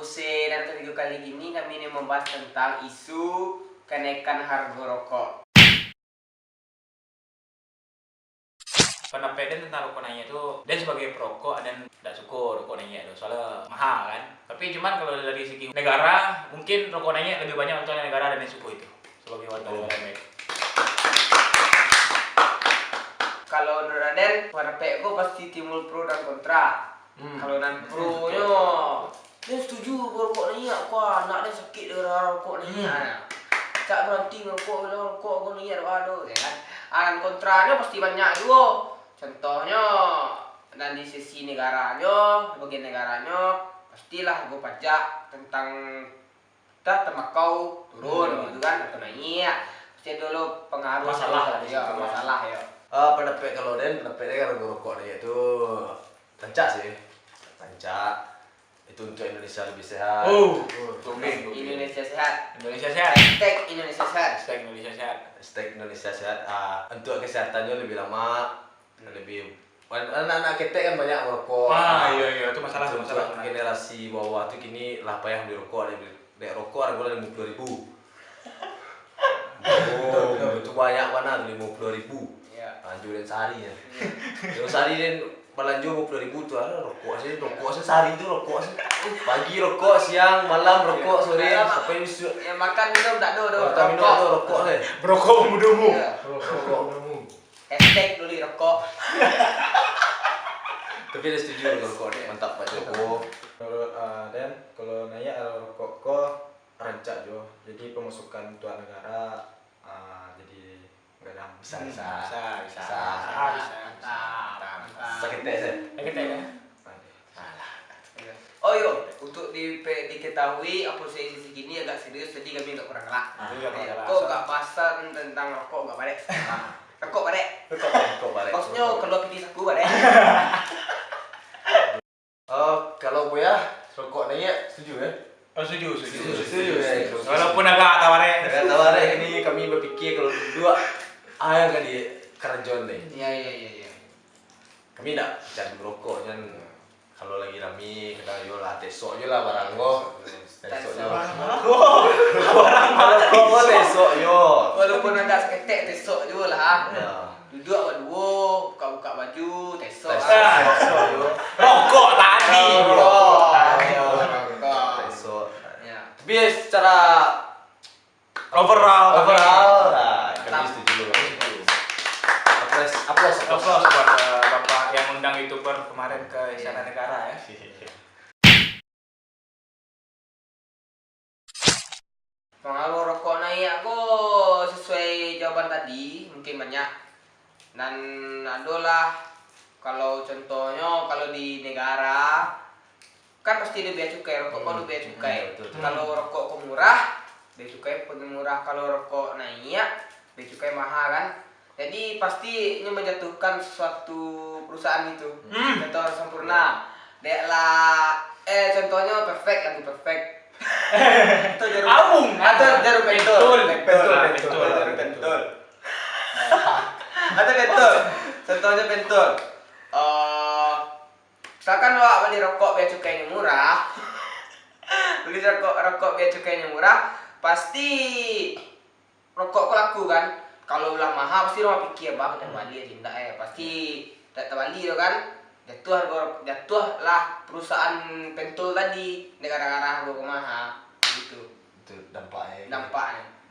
Puse dan ketiga kali ini kami ini membahas tentang isu kenaikan harga rokok. Pendapat dia tentang rokok naik itu, dia sebagai perokok dan tidak suka rokok naik itu soalnya mahal kan. Tapi cuman kalau dari segi negara, mungkin rokok naik lebih banyak untuk negara dan yang suka itu sebagai warga negara Amerika. Kalau menurut Raden, pendapat gue pasti timbul pro dan kontra. Kalau dan pro nya, dia setuju rokok naik kok, anak dia sakit dengan rokok naik. Tak berhenti rokok gue naik aduh, ya kan? Dan kontranya pasti banyak juga. Contohnya, dan di sisi negaranya, bagian negaranya, pastilah gue pajak tentang tembakau turun gitu kan, atau naik. Pasti dulu pengaruh Masalah ya, masalah ya. Pendapat kalau pendapatnya kalau rokok dia itu tancap sih, tancap itu untuk Indonesia lebih sehat. Indonesia sehat. Indonesia sehat. Hashtag Indonesia sehat. Hashtag Indonesia sehat. Hashtag Indonesia sehat. Untuk kesehatannya lebih lama, lebih anak-anak ketek kan banyak merokok. Iya itu masalah. Generasi bawah tuh kini lah payah beli rokok, beli rokok harga 50.000. Itu banyak mana tuh 50.000. Anjurin sehari ya. Kalau sehari kan melanjut 50.000 tuh ada rokok sih sehari itu rokok sih. Pagi rokok, siang, malam rokok, sore sampai Ya makan minum tak ada rokok sih. Berokok mudumu. Rokok. Hashtag dulu rokok. Tapi dia setuju dengan rokok nih, mantap Pak Joko. Menurut Dan kalau nanya rokok kok rancak jo, jadi pemasukan tuan negara jadi nggak ada Bisa. Sakit sih. Oh iya, untuk diketahui apa sesi gini agak serius, jadi kami nggak kurang gelak. Kok nggak pasan tentang rokok nggak balik? Rokok balik. Maksudnya kalau pilih aku balik. Kalau gue ya rokok nanya setuju ya. Oh setuju Ya. Walaupun agak tawarnya. Ini kami berpikir kalau berdua ayah kan di kerajaan deh. Iya. Kami tidak cari merokok kan. Kalau lagi rame kita yola tesok yo lah barang go. Tesok yo. Barang tesok yo. Walaupun agak seketek tesok juga lah. Duduk berdua, buka baju, tesok. Rokok tadi. Tesok. Ya. Tapi secara Overall. Kami setuju. Aplaus. Aplaus buat Bapak yang undang YouTuber kemarin ke Istana Negara ya. Pengaruh rokok naik aku sesuai jawaban tadi mungkin banyak, dan adalah kalau contohnya kalau di negara kan pasti ada bea cukai, rokok kalau bea cukai. Kalau rokok kok murah bea cukai pun murah, kalau rokok naik bea cukai mahal kan. Jadi pasti ini menjatuhkan suatu perusahaan itu. Contoh sempurna. Deklah contohnya perfect lagu perfect. Itu jarum Abung atau jarum pentul. Atau pentul. Contohnya pentul. Misalkan lo beli rokok bea cukainya murah. Beli rokok bea cukainya murah, pasti rokok kok laku kan. Kalau ulah mahal pasti lo pikir bang terbalik aja enggak pasti tak terbalik lo kan. Jatuhlah perusahaan pentul tadi negara-negara harga mahal gitu. Itu dampaknya.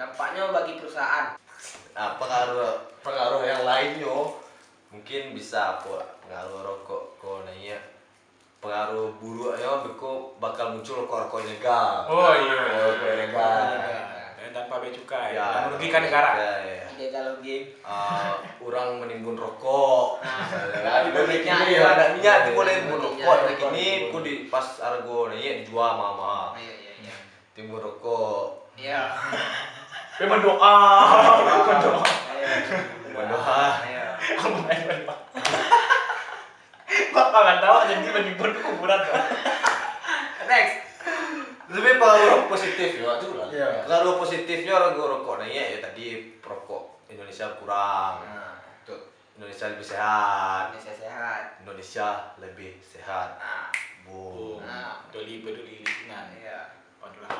Dampaknya bagi perusahaan. Pengaruh yang lainnya mungkin bisa pengaruh rokok kok nanya. Pengaruh buruknya bakal muncul rokok ilegal. Oh iya. Rokok ilegal. Tanpa bea cukai, Ya, merugikan negara. Ilegal game. Orang menimbun rokok. Ada minyak. Ada minyak itu boleh Minyak. nimbun rokok. Dari kini aku di pas harga naik dijual mama. Iya. Timbun rokok. Iya. Berdoa. Berdoa. Bapak nggak tahu jadi menimbun ke kuburan. Next. Tapi pengaruh positif ya itu lah. Iya. Pengaruh positifnya orang rokok naik ya tadi perokok Indonesia kurang. Indonesia lebih sehat. Indonesia sehat. Indonesia lebih sehat. Bu. Peduli kemiskinan. Iya. Waduh.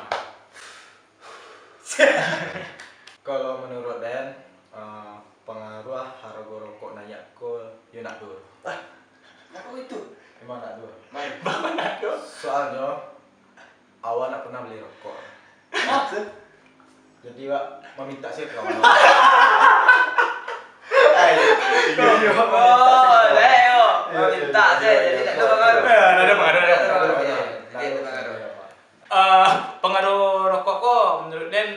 Kalau menurut Dan, pengaruh harga rokok naik ke ya nak dur. Apa itu? Emang nak dur. Mana? Soalnya awak nak pernah beli rokok. Jadi Wak meminta sih kawan. Oh, Leo. Minta saya jadi tak ada pengaruh. Ada pengaruh. Pengaruh rokok kok menurut Den,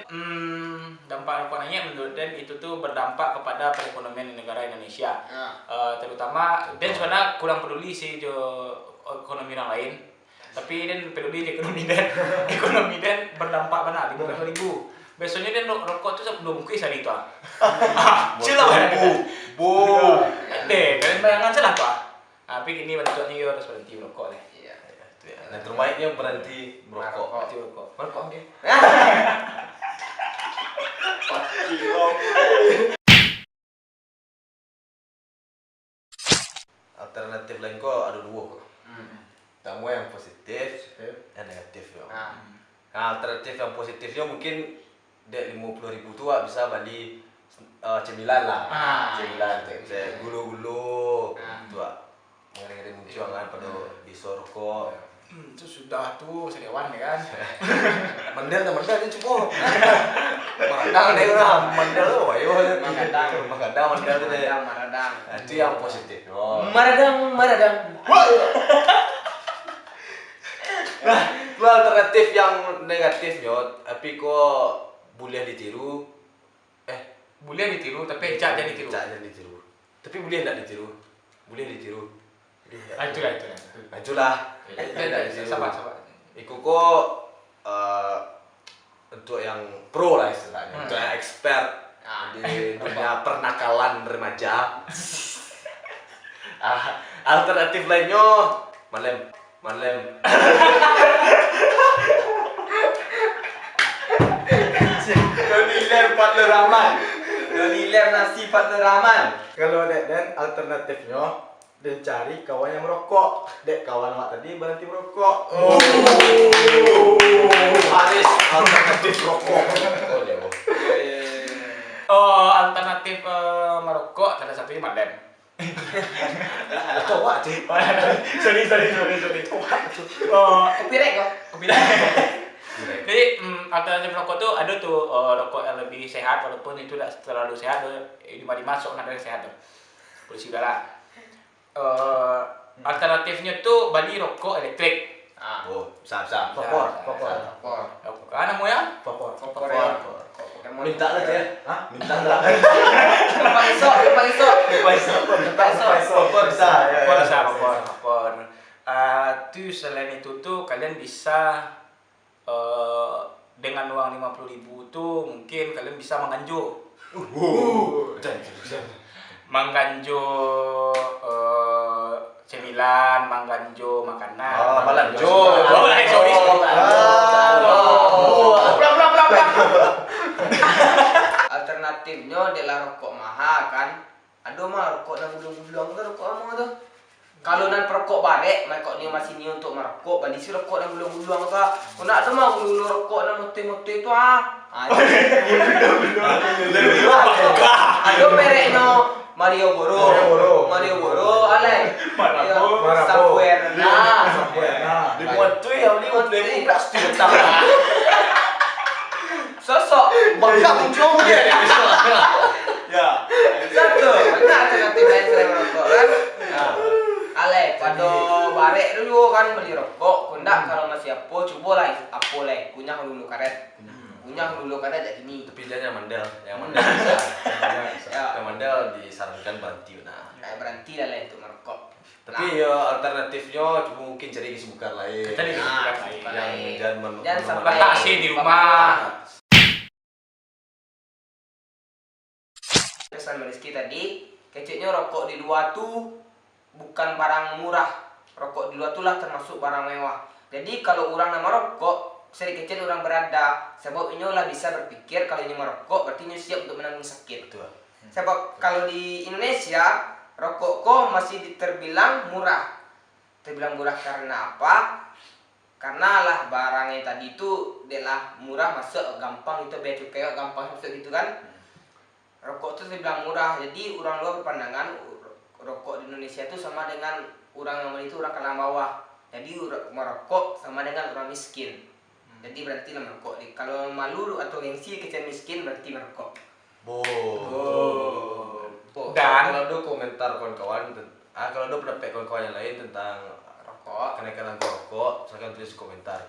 dampak rokok naik menurut Den itu tuh berdampak kepada perekonomian di negara Indonesia. Terutama Den sebenarnya kurang peduli sih jo ekonomi orang lain, tapi Den peduli di ekonomi Den. Ekonomi Den berdampak benar 15.000. Biasanya Den rokok tuh 2 bungkus hari itu. Cila banget. Bu. Deh, kalian bayangan salah pak. Tapi ini bentuknya yo harus berhenti merokok deh. Iya. Nah, terbaiknya berhenti merokok. Berhenti merokok. Merokok deh. Alternatif lain kok ada 2 kok. Kamu yang positif, yang negatif ya. Nah, alternatif yang positifnya mungkin dek 50.000 tuh bisa beli cemilan lah. Cemilan, gulu-gulu. Itu ngeri-ngeri muncul kan pada bisa rokok. Itu sudah tuh sariawan ya kan. Mendel dia cukup. Makadang deh orang, mendel tuh ayo. Makadang mendel tuh deh. Maradang. Nah, itu yang positif. Maradang. Nah, itu alternatif yang negatifnya, tapi kok boleh ditiru. Boleh ditiru tapi cak jadi ditiru. Cak jadi ditiru. Tapi boleh enggak ditiru? Boleh ditiru. Itulah. Sabar. Iku kok untuk yang pro lah istilahnya, untuk yang expert di dunia pernakalan remaja. Alternatif lainnya Malem. Doliler nasi partner raman. Kalau Dek Dan alternatifnya dan cari kawan yang merokok. Dek kawan awak tadi berhenti merokok. Haris alternatif rokok. Alternatif merokok salah satunya madem. Coba sih. Sorry. Copyright kok. Jadi alternatif rokok tuh ada tuh rokok yang lebih sehat walaupun itu tidak terlalu sehat, dimasuk ada yang sehat tuh. Polisi udara. Alternatifnya tuh beli rokok elektrik. Bisa. Popor. Karena mau ya? Popor. Minta lah ya. Minta lah. Kepaiso. Popor bisa. Popor. Tuh selain itu tuh kalian bisa dengan uang 50.000 tuh mungkin kalian bisa mengganjo. Mengganjo cemilan, mengganjo makanan. Malanjo. Sorry. Alternatifnya adalah rokok mahal kan. Aduh mah rokok nang gulung-gulung tuh rokok amang tuh. Kalau nan perokok barek, mereka ni masih ni untuk merokok, balik si rokok nang gulung-gulung tu. Kau nak tu mah gulung rokok nang mote-mote tu Aduh perek no Mario Boro, alai. Sampuer. Di moto yang ni moto yang plastik tangan. Sosok Bangka muncul dia. Ya. satu, banyak alternatif lain selain merokok kan. Ale, pada barek dulu kan beli rokok, kundak kalau masih apa, cobalah apa leh, kunyah dulu karet. Kunyah dulu karet jadi ini. Tapi dia yang mandel bisa. Ya, Yang mandel disarankan berhenti nah. berhenti lah untuk merokok. Tapi ya alternatifnya cuma mungkin cari kesibukan lain. Kita di kesibukan lain. Yang Jangan sampai batasi di rumah. Pesan Rizky tadi, keceknya rokok di luar tuh bukan barang murah. Rokok di luar tuh lah termasuk barang mewah. Jadi kalau orang nama rokok, seri kecil orang berada. Sebab ini lah bisa berpikir kalau ini merokok berarti ini siap untuk menanggung sakit. Betul. Sebab kalau di Indonesia rokok kok masih terbilang murah. Terbilang murah karena apa? karena lah barangnya tadi itu dia lah murah masuk gampang itu bea cukai gampang masuk gitu kan. Rokok itu dibilang murah, jadi orang luar berpandangan rokok di Indonesia itu sama dengan orang yang itu orang kalangan bawah. Jadi merokok sama dengan orang miskin. Jadi berarti lah merokok. Kalau malu atau gengsi kecil miskin berarti merokok. Dan kalau ada komentar kawan-kawan, kalau ada pendapat kawan-kawan yang lain tentang Rokok. kenaikan harga rokok, silakan tulis komentar.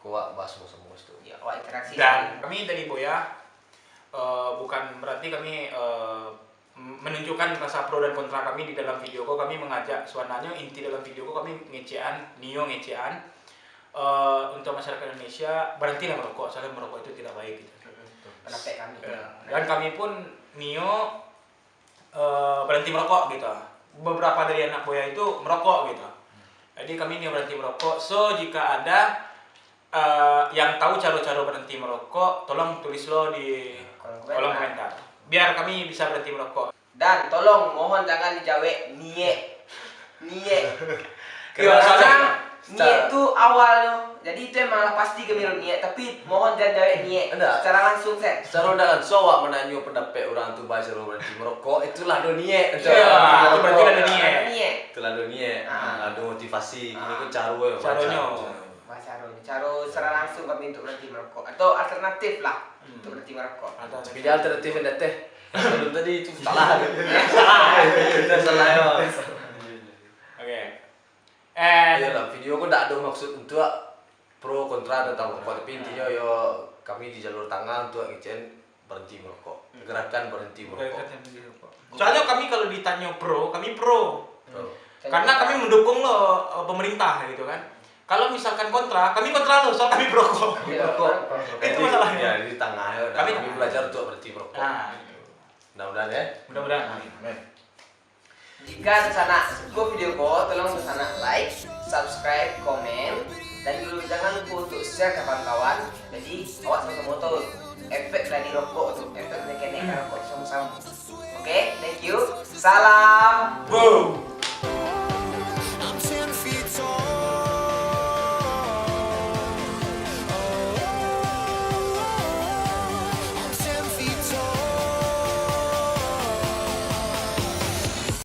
Gua bahas semua itu. Ya, awak interaksi. Dan kami dari Boya bukan berarti kami menunjukkan rasa pro dan kontra kami di dalam video ko. Kami mengajak suananya inti dalam video ko kami Nio ngecean untuk masyarakat Indonesia berhentilah merokok, soalnya merokok itu tidak baik gitu. Pendapat kami. Dan kami pun Nio berhenti merokok gitu. Beberapa dari anak Boya itu merokok gitu. Jadi kami Nio berhenti merokok. So jika ada yang tahu cara-cara berhenti merokok, tolong tulis lo di kolom komentar. Biar kami bisa berhenti merokok. Dan tolong mohon jangan dijawab niat. Iya, Karena niat itu awalnya. Jadi itu emang pasti kami niat, tapi mohon jangan jawab niat. Enggak. Secara langsung sen. Secara undangan, wak menanyo pendapat orang tu bahasa berhenti merokok, itulah dunia. Itu berarti ada niat. Niat. Itulah dunia, ada motivasi. Ini kan cara Caranya. Cara secara langsung kami untuk berhenti merokok atau alternatif lah untuk berhenti merokok. Pilih alternatif yang teh. Sebelum tadi itu salah. Salah ya. Oke. And Iya lah, video aku tidak ada maksud untuk pro kontra tentang rokok, tapi intinya yo kami di jalur tengah untuk ngecen berhenti merokok, gerakan berhenti merokok. soalnya kami kalau ditanya pro, kami pro. Bro. Karena kami mendukung lo pemerintah gitu kan. Kalau misalkan kontra, kami kontra lo, soal kami merokok. Itu masalahnya. Ya di tengah ya. Kami Kami belajar untuk berhenti merokok. Nah, Mudah-mudahan ya. mudah-mudahan. Jika sana suka video ko, tolong sana like, subscribe, komen, dan juga jangan lupa untuk share ke kawan-kawan. Jadi awak sama-sama tahu efek dari rokok tuh, efek dari rokok sama-sama. Oke, thank you. Salam.